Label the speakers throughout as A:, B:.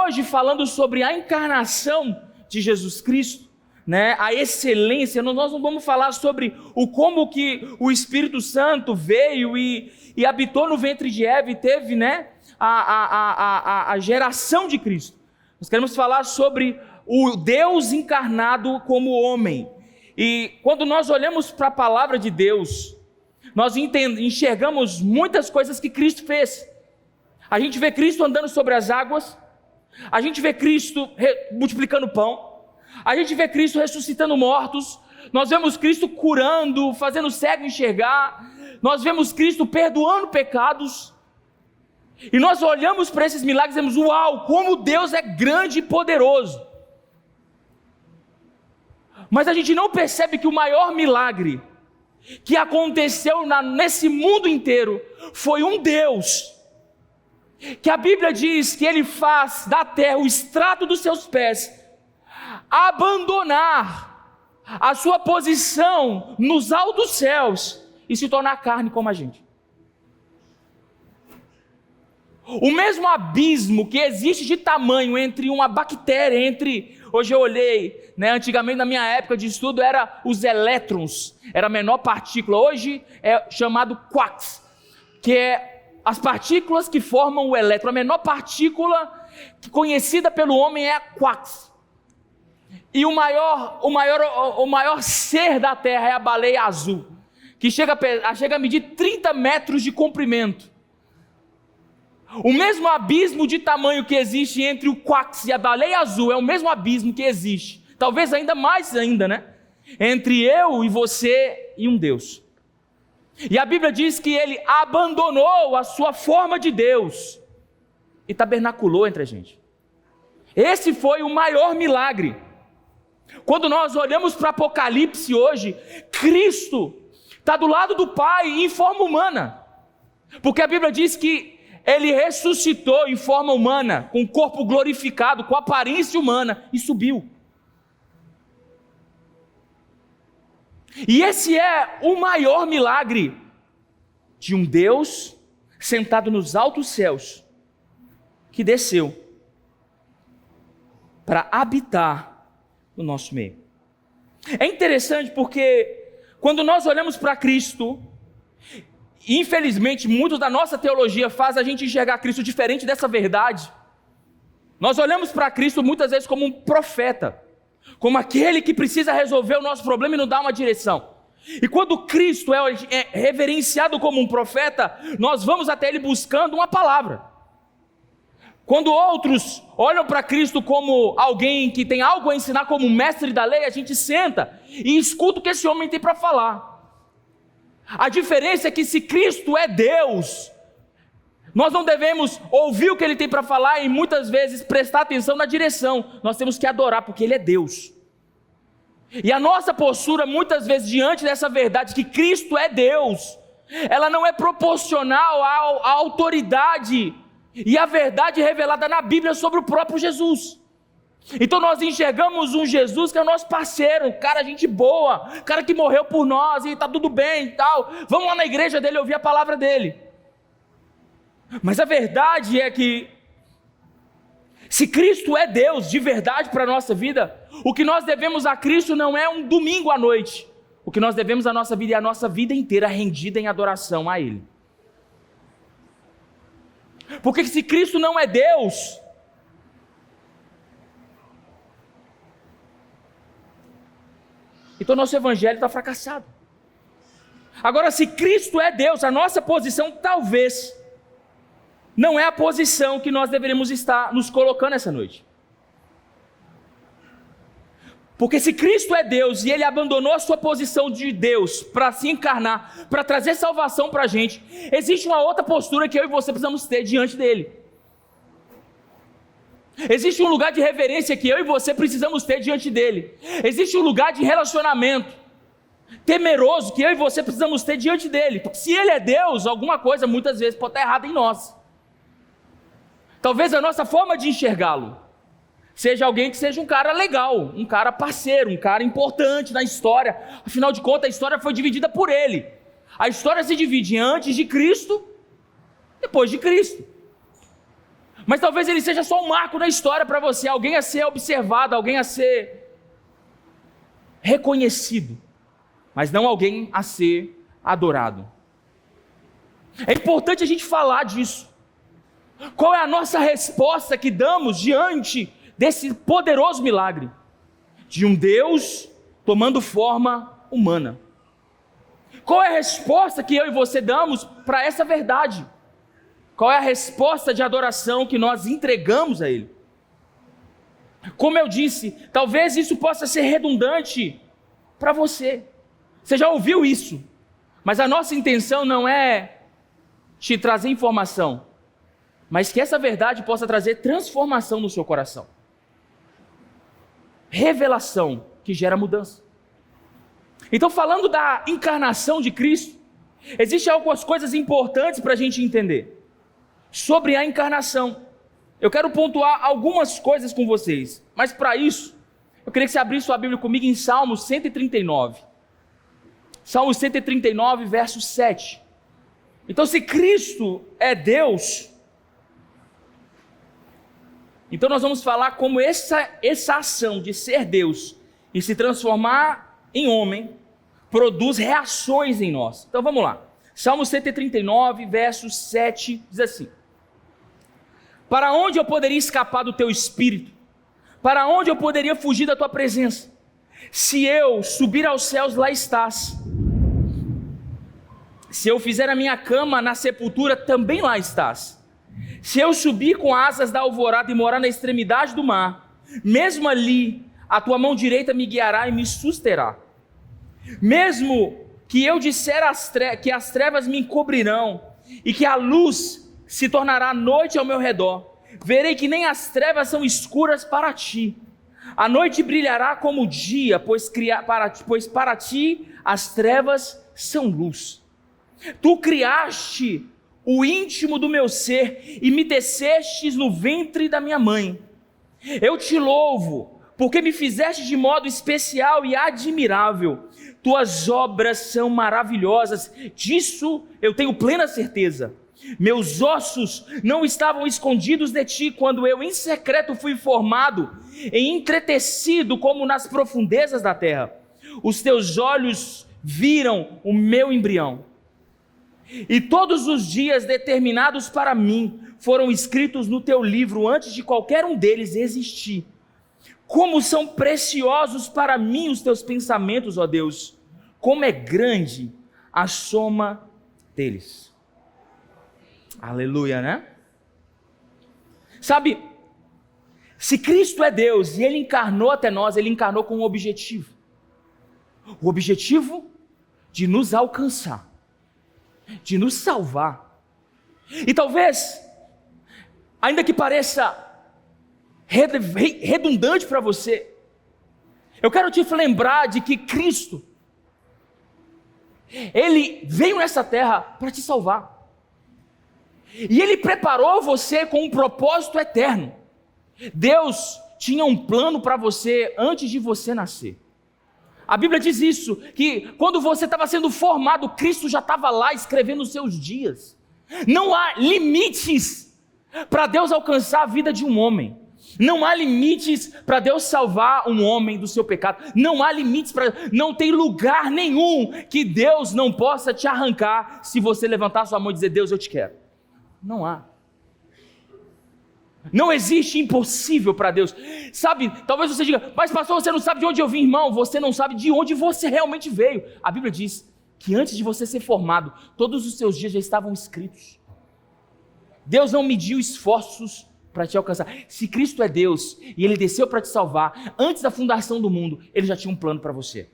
A: hoje, falando sobre a encarnação de Jesus Cristo, né, a excelência, nós não vamos falar sobre como que o Espírito Santo veio e habitou no ventre de Eva e teve, né, a geração de Cristo. Nós queremos falar sobre o Deus encarnado como homem. E quando nós olhamos para a palavra de Deus, nós enxergamos muitas coisas que Cristo fez. A gente vê Cristo andando sobre as águas, a gente vê Cristo multiplicando pão, a gente vê Cristo ressuscitando mortos, nós vemos Cristo curando, fazendo cego enxergar, nós vemos Cristo perdoando pecados, e nós olhamos para esses milagres e dizemos: uau, como Deus é grande e poderoso. Mas a gente não percebe que o maior milagre que aconteceu nesse mundo inteiro foi um Deus, que a Bíblia diz que Ele faz da terra o estrato dos seus pés, abandonar a sua posição nos altos céus e se tornar carne como a gente. O mesmo abismo que existe de tamanho entre uma bactéria, hoje eu olhei, né, antigamente na minha época de estudo era os elétrons, era a menor partícula, hoje é chamado quarks, que é as partículas que formam o elétron. A menor partícula conhecida pelo homem é a quarks. E o maior ser da Terra é a baleia azul, que chega a medir 30 metros de comprimento. O mesmo abismo de tamanho que existe entre o quarks e a baleia azul é o mesmo abismo que existe, talvez ainda mais ainda, né? Entre eu e você e um Deus. E a Bíblia diz que Ele abandonou a sua forma de Deus e tabernaculou entre a gente. Esse foi o maior milagre. Quando nós olhamos para Apocalipse hoje, Cristo está do lado do Pai em forma humana, porque a Bíblia diz que Ele ressuscitou em forma humana, com o corpo glorificado, com aparência humana, e subiu. E esse é o maior milagre de um Deus sentado nos altos céus, que desceu para habitar no nosso meio. É interessante porque quando nós olhamos para Cristo, infelizmente, muito da nossa teologia faz a gente enxergar Cristo diferente dessa verdade. Nós olhamos para Cristo muitas vezes como um profeta, como aquele que precisa resolver o nosso problema e nos dar uma direção. E quando Cristo é reverenciado como um profeta, nós vamos até Ele buscando uma palavra. Quando outros olham para Cristo como alguém que tem algo a ensinar, como um mestre da lei, a gente senta e escuta o que esse homem tem para falar. A diferença é que se Cristo é Deus, nós não devemos ouvir o que Ele tem para falar e muitas vezes prestar atenção na direção. Nós temos que adorar porque Ele é Deus. E a nossa postura muitas vezes diante dessa verdade que Cristo é Deus, ela não é proporcional à autoridade e à verdade revelada na Bíblia sobre o próprio Jesus. Então nós enxergamos um Jesus que é o nosso parceiro, um cara gente boa, um cara que morreu por nós e está tudo bem e tal, vamos lá na igreja dele ouvir a palavra dele. Mas a verdade é que se Cristo é Deus de verdade para a nossa vida, o que nós devemos a Cristo não é um domingo à noite, o que nós devemos à nossa vida é a nossa vida inteira rendida em adoração a Ele. Porque se Cristo não é Deus, então nosso evangelho está fracassado. Agora, se Cristo é Deus, a nossa posição talvez não é a posição que nós deveríamos estar nos colocando essa noite. Porque se Cristo é Deus e Ele abandonou a sua posição de Deus para se encarnar, para trazer salvação para a gente, existe uma outra postura que eu e você precisamos ter diante dEle. Existe um lugar de reverência que eu e você precisamos ter diante dEle. Existe um lugar de relacionamento temeroso que eu e você precisamos ter diante dEle. Porque se Ele é Deus, alguma coisa muitas vezes pode estar errada em nós. Talvez a nossa forma de enxergá-lo seja alguém que seja um cara legal, um cara parceiro, um cara importante na história. Afinal de contas, a história foi dividida por Ele. A história se divide antes de Cristo, depois de Cristo. Mas talvez ele seja só um marco na história para você, alguém a ser observado, alguém a ser reconhecido, mas não alguém a ser adorado. É importante a gente falar disso. Qual é a nossa resposta que damos diante desse poderoso milagre? De um Deus tomando forma humana. Qual é a resposta que eu e você damos para essa verdade? Qual é a resposta de adoração que nós entregamos a Ele? Como eu disse, talvez isso possa ser redundante para você. Você já ouviu isso, mas a nossa intenção não é te trazer informação, mas que essa verdade possa trazer transformação no seu coração. Revelação que gera mudança. Então, falando da encarnação de Cristo, existem algumas coisas importantes para a gente entender sobre a encarnação. Eu quero pontuar algumas coisas com vocês, mas para isso, eu queria que você abrisse sua Bíblia comigo em Salmos 139. Salmos 139, verso 7. Então, se Cristo é Deus, então nós vamos falar como essa ação de ser Deus e se transformar em homem produz reações em nós. Então vamos lá. Salmo 139, verso 7, diz assim: para onde eu poderia escapar do teu espírito? Para onde eu poderia fugir da tua presença? Se eu subir aos céus, lá estás. Se eu fizer a minha cama na sepultura, também lá estás. Se eu subir com asas da alvorada e morar na extremidade do mar, mesmo ali a tua mão direita me guiará e me susterá. Mesmo que eu disser que as trevas me encobrirão e que a luz se tornará noite ao meu redor, verei que nem as trevas são escuras para ti. A noite brilhará como o dia, pois para ti as trevas são luz. Tu criaste o íntimo do meu ser e me tecestes no ventre da minha mãe. Eu te louvo, porque me fizeste de modo especial e admirável. Tuas obras são maravilhosas, disso eu tenho plena certeza. Meus ossos não estavam escondidos de ti quando eu em secreto fui formado e entretecido como nas profundezas da terra. Os teus olhos viram o meu embrião. E todos os dias determinados para mim foram escritos no teu livro antes de qualquer um deles existir. Como são preciosos para mim os teus pensamentos, ó Deus, como é grande a soma deles. Aleluia, né? Sabe, se Cristo é Deus e Ele encarnou até nós, Ele encarnou com um objetivo. O objetivo de nos alcançar, de nos salvar. E talvez, ainda que pareça redundante para você, eu quero te lembrar de que Cristo, Ele veio nessa terra para te salvar. E Ele preparou você com um propósito eterno. Deus tinha um plano para você antes de você nascer. A Bíblia diz isso, que quando você estava sendo formado, Cristo já estava lá escrevendo os seus dias. Não há limites para Deus alcançar a vida de um homem. Não há limites para Deus salvar um homem do seu pecado. Não há limites não tem lugar nenhum que Deus não possa te arrancar se você levantar sua mão e dizer: Deus, eu te quero. Não há. Não existe impossível para Deus. Sabe, talvez você diga: mas pastor, você não sabe de onde eu vim. Irmão, você não sabe de onde você realmente veio. A Bíblia diz que antes de você ser formado, todos os seus dias já estavam escritos. Deus não mediu esforços para te alcançar. Se Cristo é Deus e Ele desceu para te salvar, antes da fundação do mundo, Ele já tinha um plano para você.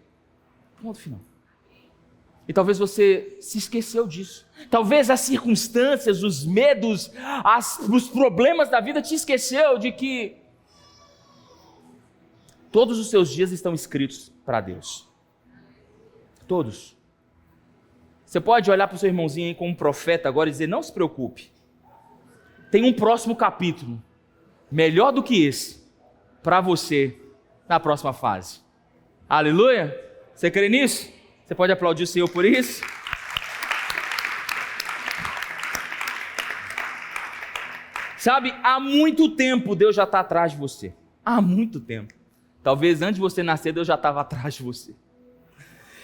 A: Ponto final. E talvez você se esqueceu disso. Talvez as circunstâncias, os medos, os problemas da vida te esqueceu de que todos os seus dias estão escritos para Deus. Todos. Você pode olhar para o seu irmãozinho aí como um profeta agora e dizer: não se preocupe. Tem um próximo capítulo, melhor do que esse, para você na próxima fase. Aleluia? Você crê nisso? Você pode aplaudir o Senhor por isso? Sabe, há muito tempo Deus já está atrás de você. Há muito tempo. Talvez antes de você nascer, Deus já estava atrás de você.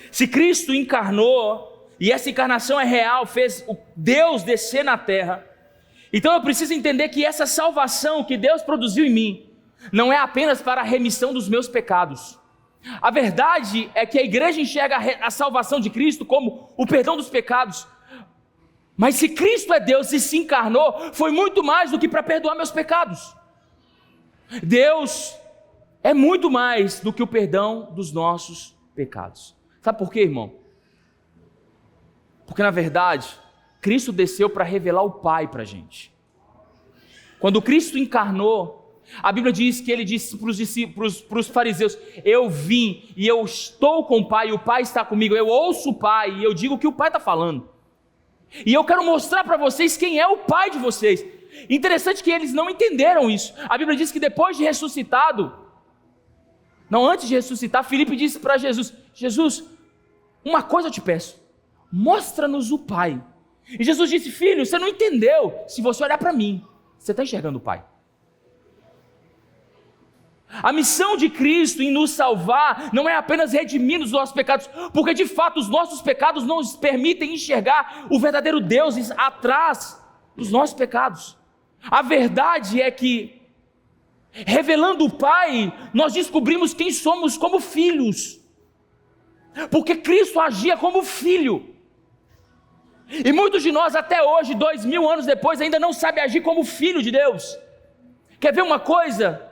A: Se Cristo encarnou, e essa encarnação é real, fez o Deus descer na terra, então eu preciso entender que essa salvação que Deus produziu em mim, não é apenas para a remissão dos meus pecados. A verdade é que a igreja enxerga a salvação de Cristo como o perdão dos pecados. Mas se Cristo é Deus e se encarnou, foi muito mais do que para perdoar meus pecados. Deus é muito mais do que o perdão dos nossos pecados. Sabe por quê, irmão? Porque na verdade, Cristo desceu para revelar o Pai para a gente. Quando Cristo encarnou, a Bíblia diz que ele disse para os fariseus: eu vim e eu estou com o Pai, e o Pai está comigo, eu ouço o Pai e eu digo o que o Pai está falando. E eu quero mostrar para vocês quem é o Pai de vocês. Interessante que eles não entenderam isso. A Bíblia diz que depois de ressuscitado, não, antes de ressuscitar, Filipe disse para Jesus: Jesus, uma coisa eu te peço, mostra-nos o Pai. E Jesus disse: filho, você não entendeu. Se você olhar para mim, você está enxergando o Pai. A missão de Cristo em nos salvar não é apenas redimir os nossos pecados, porque de fato os nossos pecados não nos permitem enxergar o verdadeiro Deus atrás dos nossos pecados. A verdade é que, revelando o Pai, nós descobrimos quem somos como filhos, porque Cristo agia como filho. E muitos de nós até hoje, 2000 anos depois, ainda não sabem agir como filho de Deus. Quer ver uma coisa?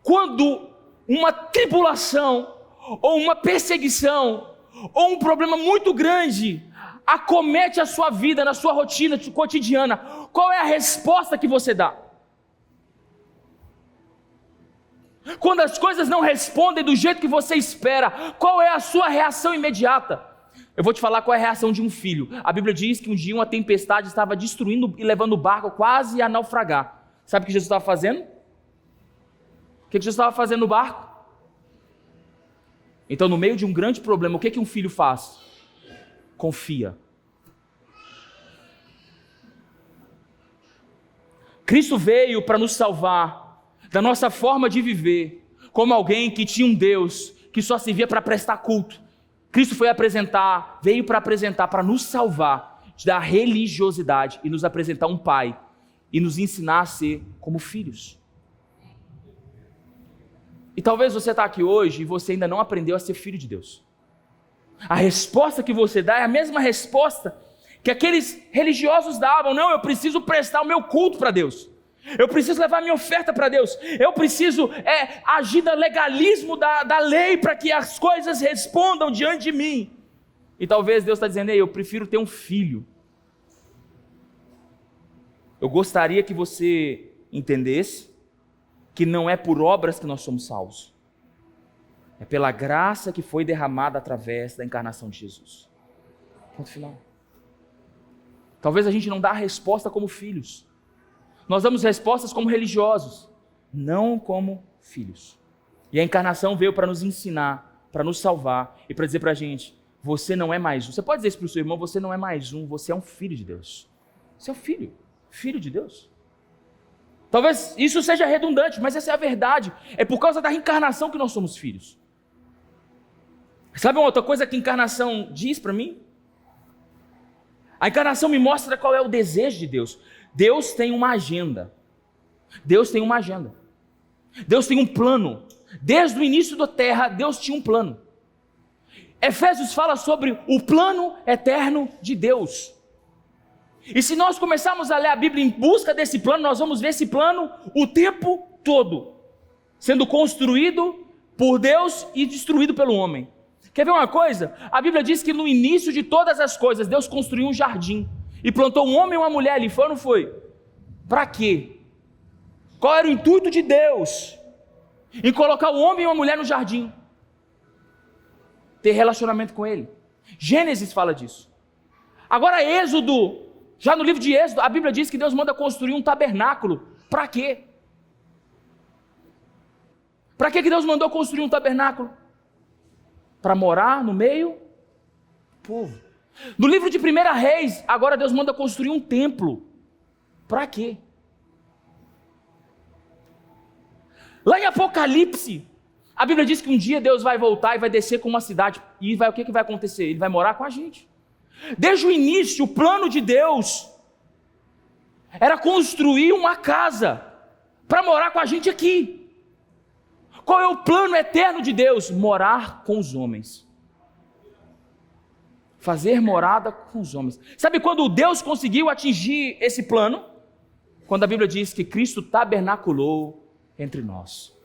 A: Quando uma tribulação, ou uma perseguição, ou um problema muito grande acomete a sua vida, na sua rotina cotidiana, qual é a resposta que você dá? Quando as coisas não respondem do jeito que você espera, qual é a sua reação imediata? Eu vou te falar qual é a reação de um filho. A Bíblia diz que um dia uma tempestade estava destruindo e levando o barco quase a naufragar. Sabe o que Jesus estava fazendo? O que Jesus estava fazendo no barco? Então, no meio de um grande problema, o que um filho faz? Confia. Cristo veio para nos salvar da nossa forma de viver, como alguém que tinha um Deus que só servia para prestar culto. Cristo veio para apresentar, para nos salvar da religiosidade e nos apresentar um Pai e nos ensinar a ser como filhos. E talvez você está aqui hoje e você ainda não aprendeu a ser filho de Deus. A resposta que você dá é a mesma resposta que aqueles religiosos davam. Não, eu preciso prestar o meu culto para Deus. Eu preciso levar minha oferta para Deus. Eu preciso agir no legalismo da lei para que as coisas respondam diante de mim. E talvez Deus está dizendo: ei, eu prefiro ter um filho. Eu gostaria que você entendesse que não é por obras que nós somos salvos. É pela graça que foi derramada através da encarnação de Jesus. Ponto final. Talvez a gente não dá a resposta como filhos. Nós damos respostas como religiosos, não como filhos. E a encarnação veio para nos ensinar, para nos salvar e para dizer para a gente: você não é mais um. Você pode dizer isso para o seu irmão: você não é mais um, você é um filho de Deus. Você é um filho de Deus. Talvez isso seja redundante, mas essa é a verdade. É por causa da reencarnação que nós somos filhos. Sabe uma outra coisa que a encarnação diz para mim? A encarnação me mostra qual é o desejo de Deus. Deus tem uma agenda. Deus tem uma agenda. Deus tem um plano. Desde o início da terra, Deus tinha um plano. Efésios fala sobre o plano eterno de Deus. E se nós começarmos a ler a Bíblia em busca desse plano, nós vamos ver esse plano o tempo todo, sendo construído por Deus e destruído pelo homem. Quer ver uma coisa? A Bíblia diz que no início de todas as coisas, Deus construiu um jardim e plantou um homem e uma mulher ali. Foi ou não foi? Para quê? Qual era o intuito de Deus em colocar um homem e uma mulher no jardim? Ter relacionamento com Ele. Gênesis fala disso. Agora Êxodo, já no livro de Êxodo, a Bíblia diz que Deus manda construir um tabernáculo. Para quê? Para que Deus mandou construir um tabernáculo? Para morar no meio do povo. No livro de 1 Reis, agora Deus manda construir um templo. Para quê? Lá em Apocalipse, a Bíblia diz que um dia Deus vai voltar e vai descer com uma cidade. E o que vai acontecer? Ele vai morar com a gente. Desde o início, o plano de Deus era construir uma casa para morar com a gente aqui. Qual é o plano eterno de Deus? Morar com os homens. Fazer morada com os homens. Sabe quando Deus conseguiu atingir esse plano? Quando a Bíblia diz que Cristo tabernaculou entre nós.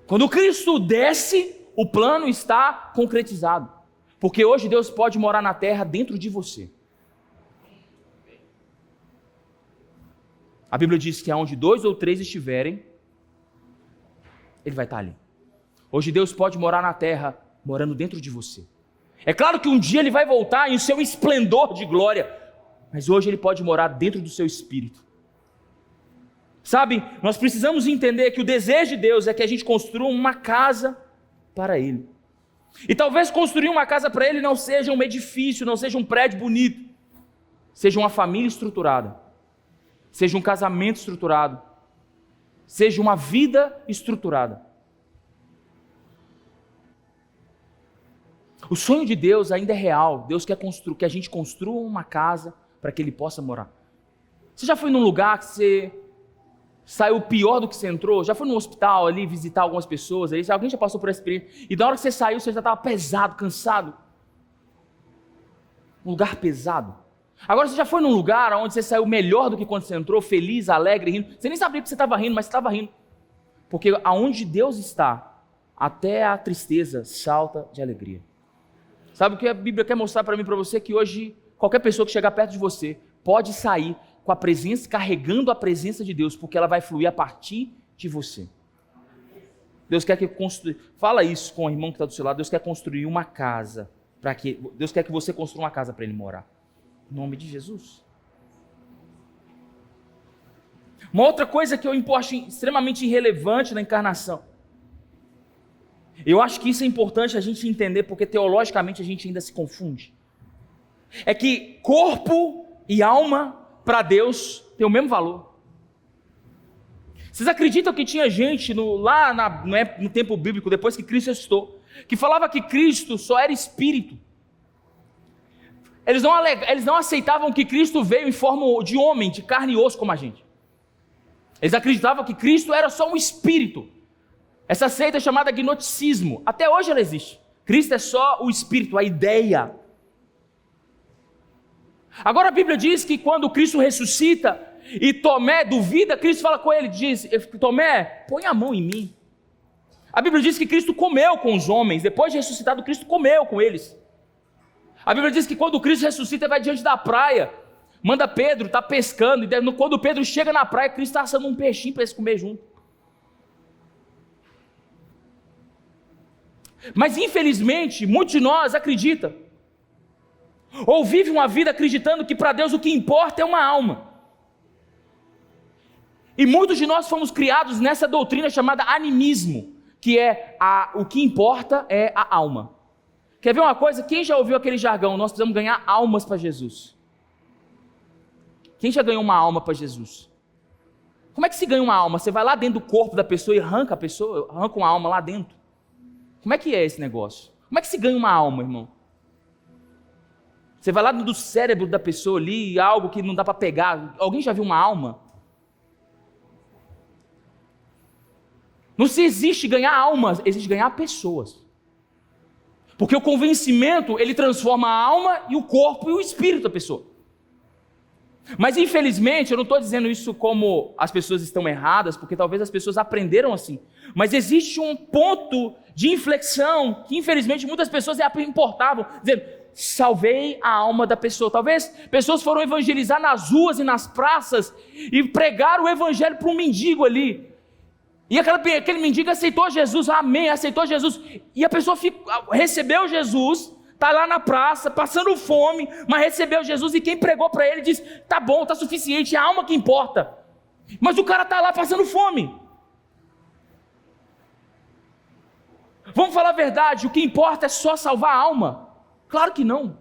A: Quando Cristo desce, o plano está concretizado. Porque hoje Deus pode morar na terra dentro de você. A Bíblia diz que aonde 2 ou 3 estiverem, Ele vai estar ali. Hoje Deus pode morar na terra, morando dentro de você. É claro que um dia Ele vai voltar em seu esplendor de glória, mas hoje Ele pode morar dentro do seu espírito. Sabe, nós precisamos entender que o desejo de Deus é que a gente construa uma casa para Ele. E talvez construir uma casa para Ele não seja um edifício, não seja um prédio bonito, seja uma família estruturada, seja um casamento estruturado, seja uma vida estruturada. O sonho de Deus ainda é real. Deus quer que a gente construa uma casa para que Ele possa morar. Você já foi num lugar que você saiu pior do que você entrou? Já foi num hospital ali visitar algumas pessoas? Ali? Alguém já passou por essa experiência? E na hora que você saiu, você já estava pesado, cansado. Um lugar pesado. Agora você já foi num lugar onde você saiu melhor do que quando você entrou, feliz, alegre, rindo. Você nem sabia que você estava rindo, mas você estava rindo. Porque aonde Deus está, até a tristeza salta de alegria. Sabe o que a Bíblia quer mostrar para mim e para você? Que hoje, qualquer pessoa que chegar perto de você pode sair com a presença, carregando a presença de Deus, porque ela vai fluir a partir de você. Deus quer que construa. Fala isso com o irmão que está do seu lado. Deus quer construir uma casa. Deus quer que você construa uma casa para Ele morar. Em nome de Jesus. Uma outra coisa que eu acho extremamente irrelevante na encarnação. Eu acho que isso é importante a gente entender, porque teologicamente a gente ainda se confunde. É que corpo e alma para Deus tem o mesmo valor. Vocês acreditam que tinha gente lá no tempo bíblico, depois que Cristo ressuscitou, que falava que Cristo só era espírito? Eles não aceitavam que Cristo veio em forma de homem, de carne e osso como a gente. Eles acreditavam que Cristo era só um espírito. Essa seita é chamada gnosticismo. Até hoje ela existe. Cristo é só o espírito, a ideia. Agora a Bíblia diz que quando Cristo ressuscita e Tomé duvida, Cristo fala com ele, diz: Tomé, põe a mão em mim. A Bíblia diz que Cristo comeu com os homens. Depois de ressuscitado, Cristo comeu com eles. A Bíblia diz que quando Cristo ressuscita, ele vai diante da praia, manda Pedro, está pescando, e quando Pedro chega na praia, Cristo está assando um peixinho para eles comer junto. Mas infelizmente, muitos de nós acreditam, ou vivem uma vida acreditando que para Deus o que importa é uma alma. E muitos de nós fomos criados nessa doutrina chamada animismo, que é o que importa é a alma. Quer ver uma coisa? Quem já ouviu aquele jargão? Nós precisamos ganhar almas para Jesus. Quem já ganhou uma alma para Jesus? Como é que se ganha uma alma? Você vai lá dentro do corpo da pessoa e arranca uma alma lá dentro. Como é que é esse negócio? Como é que se ganha uma alma, irmão? Você vai lá do cérebro da pessoa ali, algo que não dá para pegar. Alguém já viu uma alma? Não se existe ganhar almas, existe ganhar pessoas. Porque o convencimento, ele transforma a alma e o corpo e o espírito da pessoa. Mas infelizmente, eu não estou dizendo isso como as pessoas estão erradas, porque talvez as pessoas aprenderam assim. Mas existe um ponto de inflexão que infelizmente muitas pessoas importavam, dizendo: salvei a alma da pessoa. Talvez pessoas foram evangelizar nas ruas e nas praças e pregaram o evangelho para um mendigo ali. E aquele mendigo aceitou Jesus, amém, aceitou Jesus. E a pessoa recebeu Jesus, está lá na praça, passando fome, mas recebeu Jesus, e quem pregou para ele diz: tá bom, tá suficiente, é a alma que importa. Mas o cara está lá passando fome. Vamos falar a verdade, o que importa é só salvar a alma? Claro que não.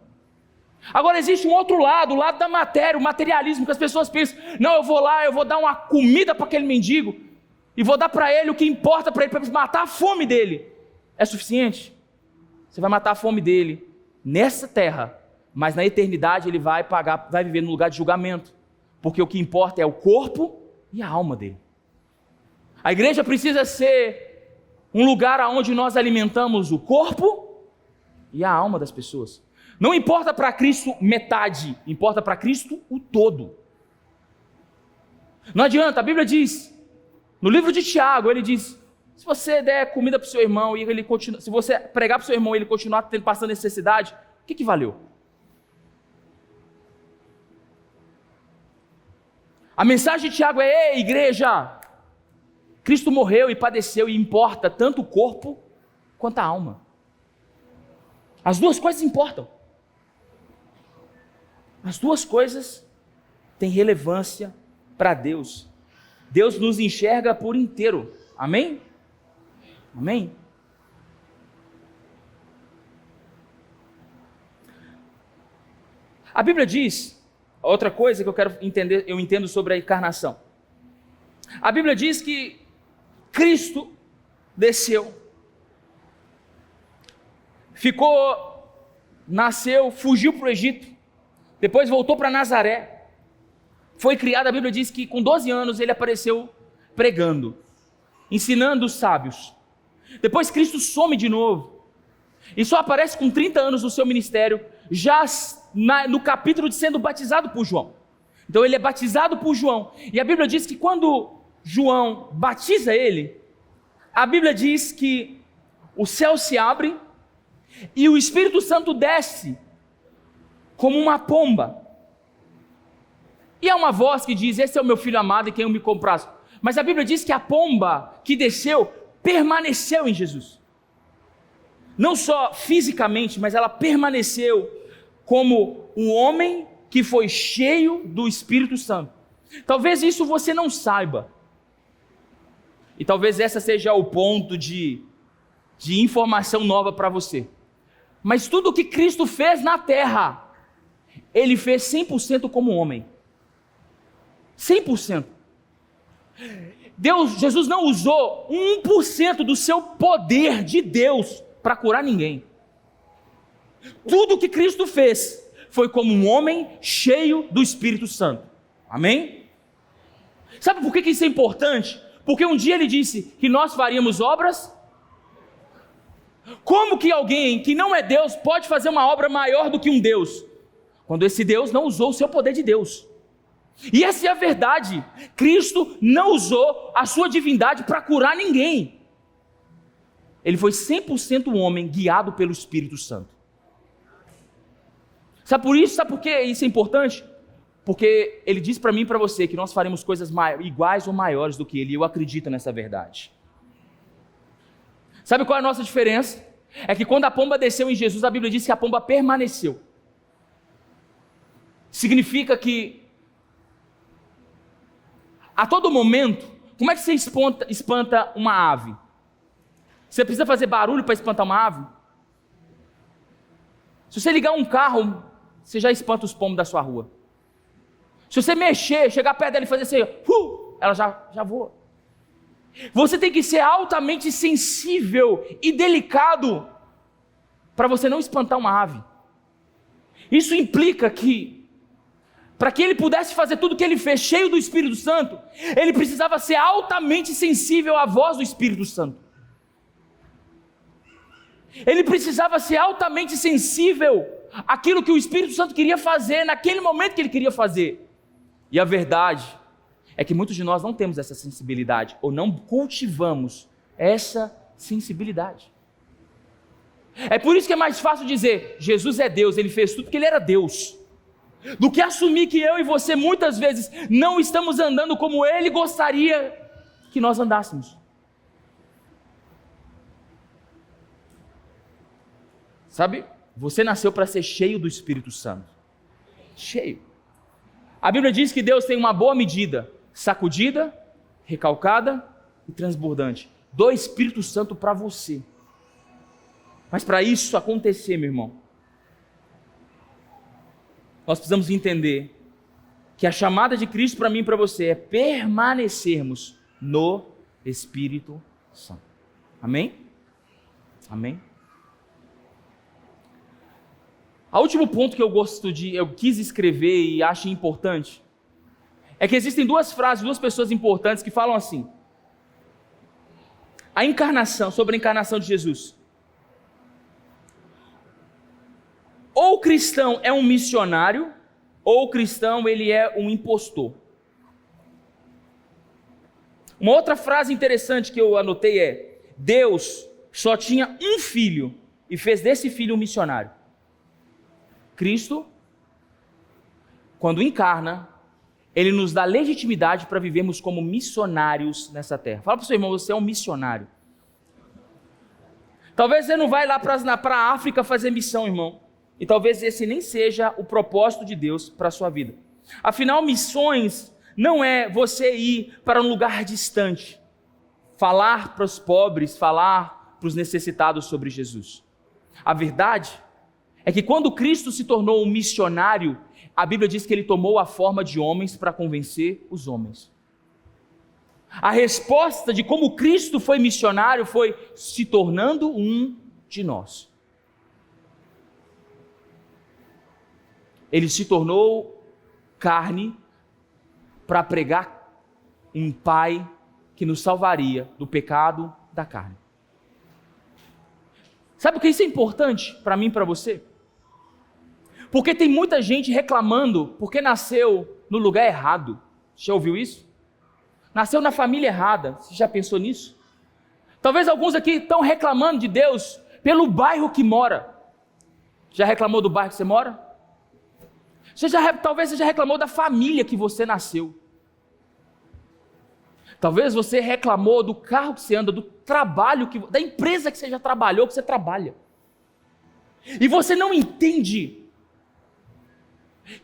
A: Agora existe um outro lado, o lado da matéria, o materialismo, que as pessoas pensam: não, eu vou lá, eu vou dar uma comida para aquele mendigo. e vou dar para ele o que importa para ele, para matar a fome dele, é suficiente? Você vai matar a fome dele nessa terra, mas na eternidade ele vai viver no lugar de julgamento, porque o que importa é o corpo e a alma dele. A igreja precisa ser um lugar onde nós alimentamos o corpo e a alma das pessoas. Não importa para Cristo metade, importa para Cristo o todo. Não adianta, a Bíblia diz, no livro de Tiago, ele diz, se você der comida para o seu irmão e ele continua, se você pregar para o seu irmão e ele continuar passando necessidade, o que valeu? A mensagem de Tiago é: ei, igreja, Cristo morreu e padeceu e importa tanto o corpo quanto a alma. As duas coisas importam. As duas coisas têm relevância para Deus. Deus nos enxerga por inteiro. Amém? Amém? A Bíblia diz, outra coisa que eu entendo sobre a encarnação. A Bíblia diz que Cristo desceu, nasceu, fugiu para o Egito, depois voltou para Nazaré, foi criado. A Bíblia diz que com 12 anos ele apareceu pregando, ensinando os sábios. Depois Cristo some de novo, e só aparece com 30 anos no seu ministério, já no capítulo de sendo batizado por João. Então ele é batizado por João, e a Bíblia diz que quando João batiza ele, a Bíblia diz que o céu se abre e o Espírito Santo desce como uma pomba. E há uma voz que diz: esse é o meu filho amado em quem eu me comprazo. Mas a Bíblia diz que a pomba que desceu permaneceu em Jesus. Não só fisicamente, mas ela permaneceu como um homem que foi cheio do Espírito Santo. Talvez isso você não saiba. E talvez essa seja o ponto de informação nova para você. Mas tudo o que Cristo fez na terra, Ele fez 100% como homem. 100%. Jesus não usou 1% do seu poder de Deus para curar ninguém. Tudo o que Cristo fez foi como um homem cheio do Espírito Santo. Amém? Sabe por que isso é importante? Porque um dia ele disse que nós faríamos obras. Como que alguém que não é Deus pode fazer uma obra maior do que um Deus? Quando esse Deus não usou o seu poder de Deus. E essa é a verdade. Cristo não usou a sua divindade para curar ninguém. Ele foi 100% homem, guiado pelo Espírito Santo. Sabe por que isso é importante? Porque ele diz para mim e para você que nós faremos coisas iguais ou maiores do que ele, e eu acredito nessa verdade. Sabe qual é a nossa diferença? É que quando a pomba desceu em Jesus, a Bíblia diz que a pomba permaneceu. Significa que a todo momento, como é que você espanta uma ave? Você precisa fazer barulho para espantar uma ave? Se você ligar um carro, você já espanta os pombos da sua rua. Se você mexer, chegar perto dela e fazer assim, ela já voa. Você tem que ser altamente sensível e delicado para você não espantar uma ave. Isso implica que, para que ele pudesse fazer tudo o que ele fez, cheio do Espírito Santo, ele precisava ser altamente sensível à voz do Espírito Santo. Ele precisava ser altamente sensível àquilo que o Espírito Santo queria fazer, naquele momento que ele queria fazer. E a verdade é que muitos de nós não temos essa sensibilidade, ou não cultivamos essa sensibilidade. É por isso que é mais fácil dizer, Jesus é Deus, Ele fez tudo porque Ele era Deus, do que assumir que eu e você muitas vezes não estamos andando como Ele gostaria que nós andássemos. Sabe, você nasceu para ser cheio do Espírito Santo. Cheio. A Bíblia diz que Deus tem uma boa medida, sacudida, recalcada e transbordante. Do Espírito Santo para você. Mas para isso acontecer, meu irmão, nós precisamos entender que a chamada de Cristo para mim e para você é permanecermos no Espírito Santo. Amém? Amém? O último ponto que eu quis escrever e acho importante, é que existem duas frases, duas pessoas importantes que falam assim: sobre a encarnação de Jesus. Ou o cristão é um missionário, ou o cristão ele é um impostor. Uma outra frase interessante que eu anotei é: Deus só tinha um filho e fez desse filho um missionário. Cristo, quando encarna, ele nos dá legitimidade para vivermos como missionários nessa terra. Fala para o seu irmão, você é um missionário. Talvez você não vai lá para a África fazer missão, irmão. E talvez esse nem seja o propósito de Deus para a sua vida. Afinal, missões não é você ir para um lugar distante, falar para os pobres, falar para os necessitados sobre Jesus. A verdade é que quando Cristo se tornou um missionário, a Bíblia diz que ele tomou a forma de homens para convencer os homens. A resposta de como Cristo foi missionário foi se tornando um de nós. Ele se tornou carne para pregar um Pai que nos salvaria do pecado da carne. Sabe por que isso é importante para mim e para você? Porque tem muita gente reclamando porque nasceu no lugar errado. Já ouviu isso? Nasceu na família errada. Você já pensou nisso? Talvez alguns aqui estão reclamando de Deus pelo bairro que mora. Já reclamou do bairro que você mora? Talvez você já reclamou da família que você nasceu. Talvez você reclamou do carro que você anda, do trabalho, da empresa que você já trabalhou, que você trabalha. E você não entende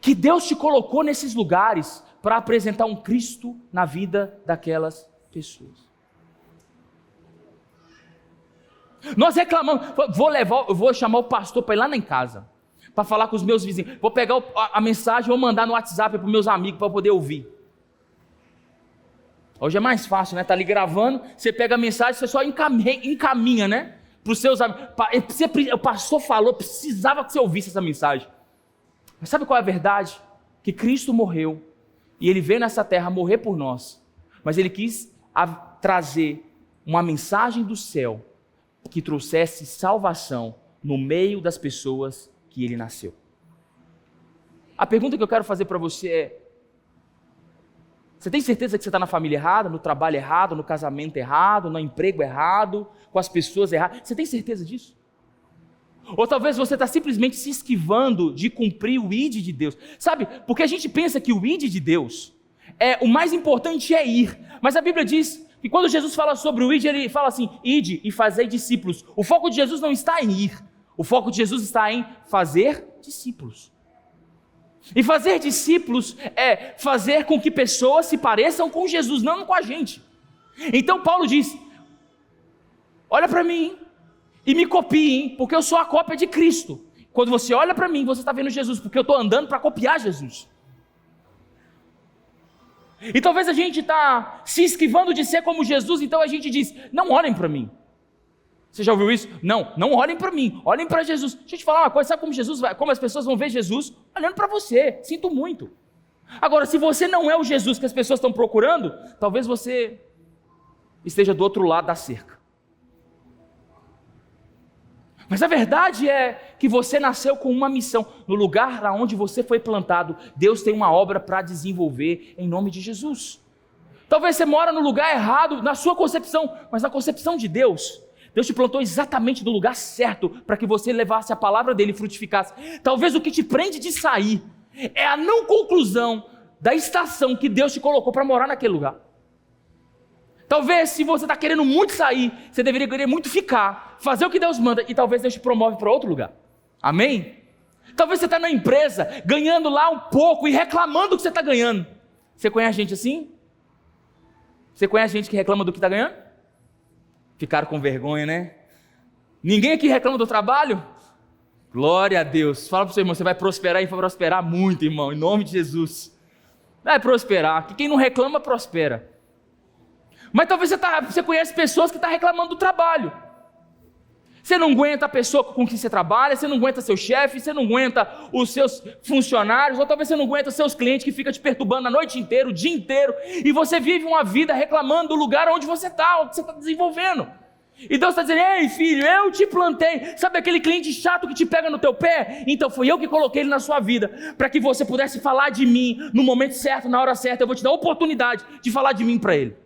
A: que Deus te colocou nesses lugares para apresentar um Cristo na vida daquelas pessoas. Nós reclamamos, eu vou chamar o pastor para ir lá em casa, para falar com os meus vizinhos. Vou pegar a mensagem e vou mandar no WhatsApp para os meus amigos para poder ouvir. Hoje é mais fácil, né? Tá ali gravando, você pega a mensagem, você só encaminha, né? Para os seus amigos. O pastor falou, precisava que você ouvisse essa mensagem. Mas sabe qual é a verdade? Que Cristo morreu e Ele veio nessa terra morrer por nós. Mas Ele quis trazer uma mensagem do céu que trouxesse salvação no meio das pessoas que Ele nasceu. A pergunta que eu quero fazer para você é: você tem certeza que você está na família errada, no trabalho errado, no casamento errado, no emprego errado, com as pessoas erradas? Você tem certeza disso? Ou talvez você está simplesmente se esquivando de cumprir o ID de Deus. Sabe, porque a gente pensa que o ID de Deus, o mais importante é ir. Mas a Bíblia diz que quando Jesus fala sobre o ID, ele fala assim: ide e fazei discípulos. O foco de Jesus não está em ir. O foco de Jesus está em fazer discípulos. E fazer discípulos é fazer com que pessoas se pareçam com Jesus, não com a gente. Então Paulo diz: olha para mim e me copiem, porque eu sou a cópia de Cristo. Quando você olha para mim, você está vendo Jesus, porque eu estou andando para copiar Jesus. E talvez a gente está se esquivando de ser como Jesus, então a gente diz: não olhem para mim. Você já ouviu isso? Não olhem para mim, olhem para Jesus. Deixa eu te falar uma coisa, sabe como as pessoas vão ver Jesus? Olhando para você, sinto muito. Agora, se você não é o Jesus que as pessoas estão procurando, talvez você esteja do outro lado da cerca. Mas a verdade é que você nasceu com uma missão. No lugar onde você foi plantado, Deus tem uma obra para desenvolver em nome de Jesus. Talvez você mora no lugar errado, na sua concepção, mas na concepção de Deus, Deus te plantou exatamente no lugar certo para que você levasse a palavra dele e frutificasse. Talvez o que te prende de sair é a não conclusão da estação que Deus te colocou para morar naquele lugar. Talvez, se você está querendo muito sair, você deveria querer muito ficar, fazer o que Deus manda, e talvez Deus te promove para outro lugar. Amém? Talvez você está na empresa, ganhando lá um pouco e reclamando do que você está ganhando. Você conhece gente assim? Você conhece gente que reclama do que está ganhando? Ficaram com vergonha, né? Ninguém aqui reclama do trabalho? Glória a Deus. Fala para o seu irmão, você vai prosperar e vai prosperar muito, irmão, em nome de Jesus. Vai prosperar, que quem não reclama, prospera. Mas talvez você conhece pessoas que estão reclamando do trabalho. Você não aguenta a pessoa com quem você trabalha, você não aguenta seu chefe, você não aguenta os seus funcionários, ou talvez você não aguenta seus clientes que ficam te perturbando a noite inteira, o dia inteiro, e você vive uma vida reclamando do lugar onde você está desenvolvendo. E Deus está dizendo: ei filho, eu te plantei. Sabe aquele cliente chato que te pega no teu pé? Então foi eu que coloquei ele na sua vida, para que você pudesse falar de mim no momento certo, na hora certa. Eu vou te dar a oportunidade de falar de mim para ele.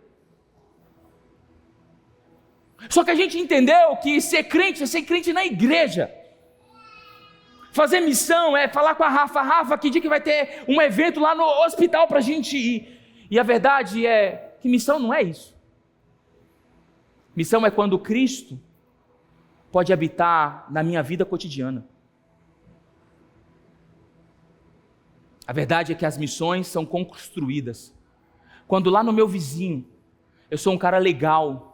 A: Só que a gente entendeu que ser crente é ser crente na igreja. Fazer missão é falar com a Rafa, que dia que vai ter um evento lá no hospital para a gente ir. E a verdade é que missão não é isso. Missão é quando Cristo pode habitar na minha vida cotidiana. A verdade é que as missões são construídas quando lá no meu vizinho eu sou um cara legal,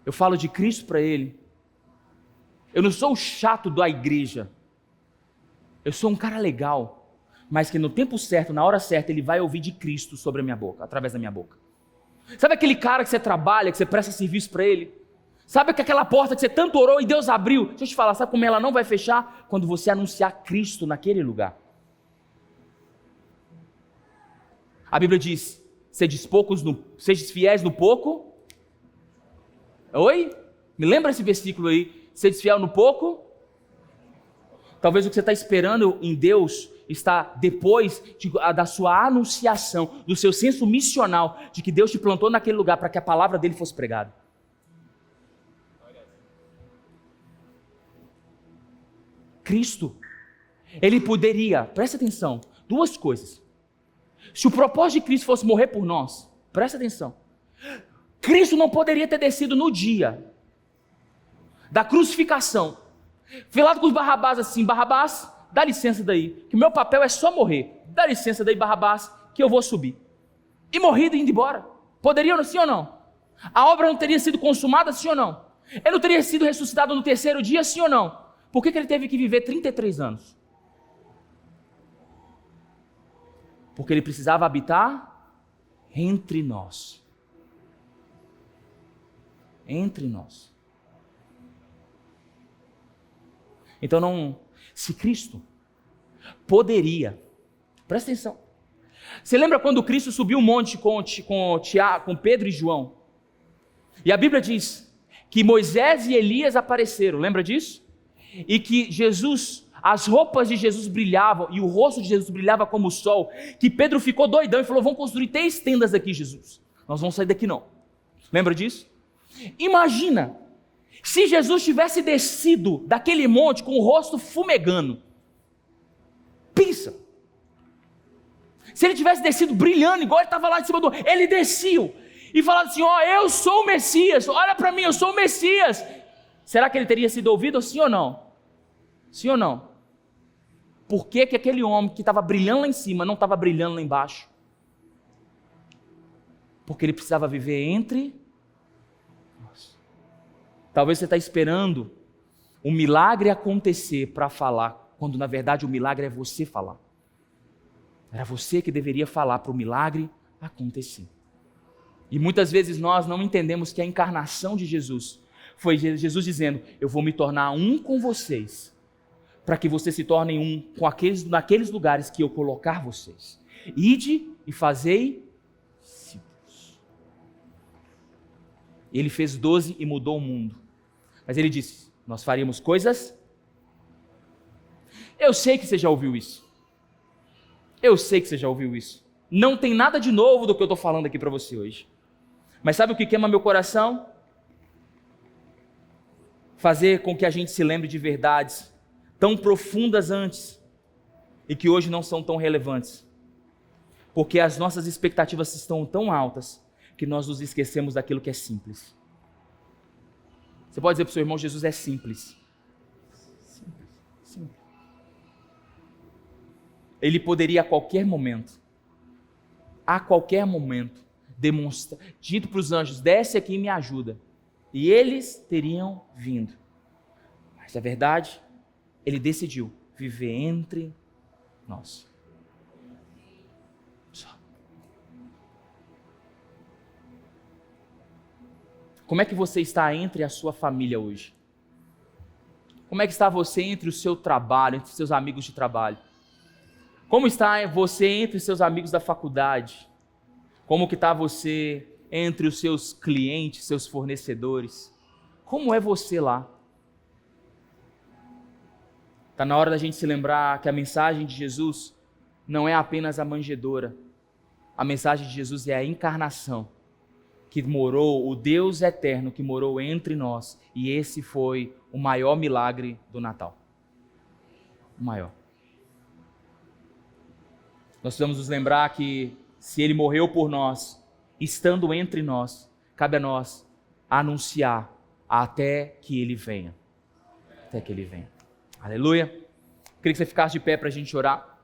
A: eu falo de Cristo para ele. Eu não sou o chato da igreja. Eu sou um cara legal, mas que no tempo certo, na hora certa, ele vai ouvir de Cristo sobre a minha boca, através da minha boca. Sabe aquele cara que você trabalha, que você presta serviço para ele? Sabe que aquela porta que você tanto orou e Deus abriu? Deixa eu te falar, sabe como ela não vai fechar? Quando você anunciar Cristo naquele lugar. A Bíblia diz: sedes fiéis no pouco. Oi? Me lembra esse versículo aí? Sedes fiel no pouco. Talvez o que você está esperando em Deus está depois da sua anunciação, do seu senso missional, de que Deus te plantou naquele lugar para que a palavra dele fosse pregada. Cristo, ele poderia, presta atenção, duas coisas. Se o propósito de Cristo fosse morrer por nós, presta atenção, Cristo não poderia ter descido no dia da crucificação, velado com os Barrabás assim: Barrabás, dá licença daí, que o meu papel é só morrer, dá licença daí Barrabás, que eu vou subir, e morrido e indo embora. Poderia, sim ou não? A obra não teria sido consumada, sim ou não? Ele não teria sido ressuscitado no terceiro dia, sim ou não? Por que ele teve que viver 33 anos? Porque ele precisava habitar entre nós. Entre nós. Então se Cristo poderia, presta atenção, você lembra quando Cristo subiu um monte com Pedro e João? E a Bíblia diz que Moisés e Elias apareceram, lembra disso? E que as roupas de Jesus brilhavam, e o rosto de Jesus brilhava como o sol, que Pedro ficou doidão e falou: vamos construir 3 tendas aqui, Jesus, nós vamos sair daqui não. Lembra disso? Imagina, se Jesus tivesse descido daquele monte com o rosto fumegando. Pensa, se ele tivesse descido brilhando, igual ele estava lá de cima ele desceu, e falado assim: ó, eu sou o Messias, olha para mim, eu sou o Messias. Será que ele teria sido ouvido, sim ou não? Sim ou não? Por que aquele homem que estava brilhando lá em cima não estava brilhando lá embaixo? Porque ele precisava viver entre nós. Talvez você está esperando um milagre acontecer para falar, quando na verdade o milagre é você falar. Era você que deveria falar para o milagre acontecer. E muitas vezes nós não entendemos que a encarnação de Jesus foi Jesus dizendo: eu vou me tornar um com vocês, para que vocês se tornem um naqueles lugares que eu colocar vocês. Ide e fazei discípulos. Ele fez 12 e mudou o mundo. Mas ele disse: nós faríamos coisas. Eu sei que você já ouviu isso. Eu sei que você já ouviu isso. Não tem nada de novo do que eu estou falando aqui para você hoje. Mas sabe o que queima meu coração? Fazer com que a gente se lembre de verdades tão profundas antes e que hoje não são tão relevantes. Porque as nossas expectativas estão tão altas que nós nos esquecemos daquilo que é simples. Você pode dizer para o seu irmão: Jesus é simples. Simples, simples. Ele poderia a qualquer momento, demonstrar, dito para os anjos: desce aqui e me ajuda. E eles teriam vindo. Mas a verdade, ele decidiu viver entre nós. Só. Como é que você está entre a sua família hoje? Como é que está você entre o seu trabalho, entre os seus amigos de trabalho? Como está você entre os seus amigos da faculdade? Como que está você entre os seus clientes, seus fornecedores? Como é você lá? Está na hora da gente se lembrar que a mensagem de Jesus não é apenas a manjedoura. A mensagem de Jesus é a encarnação, que morou, o Deus eterno que morou entre nós. E esse foi o maior milagre do Natal. O maior. Nós precisamos nos lembrar que se Ele morreu por nós, estando entre nós, cabe a nós anunciar até que Ele venha. Até que Ele venha. Aleluia. Queria que você ficasse de pé para a gente orar.